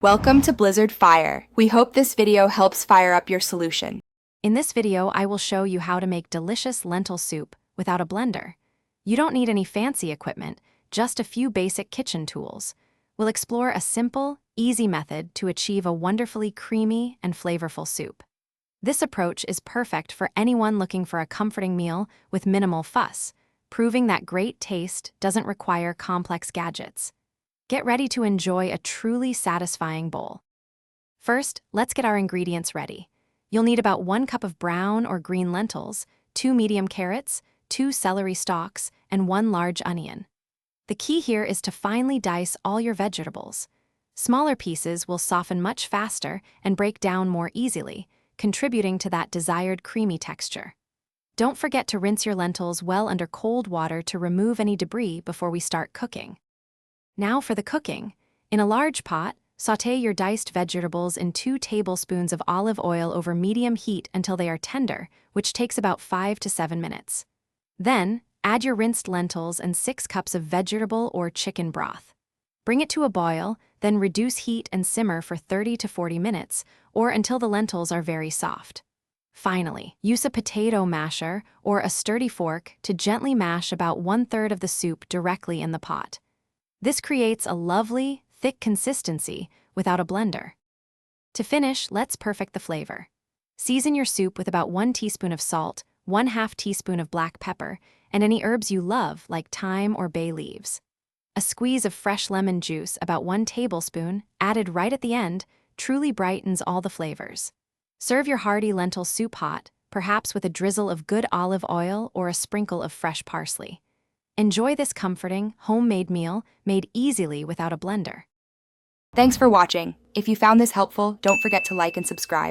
Welcome to Blizzard Fire. We hope this video helps fire up your solution. In this video, I will show you how to make delicious lentil soup without a blender. You don't need any fancy equipment, just a few basic kitchen tools. We'll explore a simple, easy method to achieve a wonderfully creamy and flavorful soup. This approach is perfect for anyone looking for a comforting meal with minimal fuss, proving that great taste doesn't require complex gadgets. Get ready to enjoy a truly satisfying bowl. First, let's get our ingredients ready. You'll need about 1 cup of brown or green lentils, 2 medium carrots, 2 celery stalks, and 1 large onion. The key here is to finely dice all your vegetables. Smaller pieces will soften much faster and break down more easily, contributing to that desired creamy texture. Don't forget to rinse your lentils well under cold water to remove any debris before we start cooking. Now for the cooking. In a large pot, sauté your diced vegetables in 2 tablespoons of olive oil over medium heat until they are tender, which takes about 5 to 7 minutes. Then, add your rinsed lentils and 6 cups of vegetable or chicken broth. Bring it to a boil, then reduce heat and simmer for 30 to 40 minutes, or until the lentils are very soft. Finally, use a potato masher or a sturdy fork to gently mash about 1/3 of the soup directly in the pot. This creates a lovely, thick consistency without a blender. To finish, let's perfect the flavor. Season your soup with about 1 teaspoon of salt, 1/2 teaspoon of black pepper, and any herbs you love like thyme or bay leaves. A squeeze of fresh lemon juice, about 1 tablespoon, added right at the end, truly brightens all the flavors. Serve your hearty lentil soup hot, perhaps with a drizzle of good olive oil or a sprinkle of fresh parsley. Enjoy this comforting, homemade meal made easily without a blender. Thanks for watching. If you found this helpful, don't forget to like and subscribe.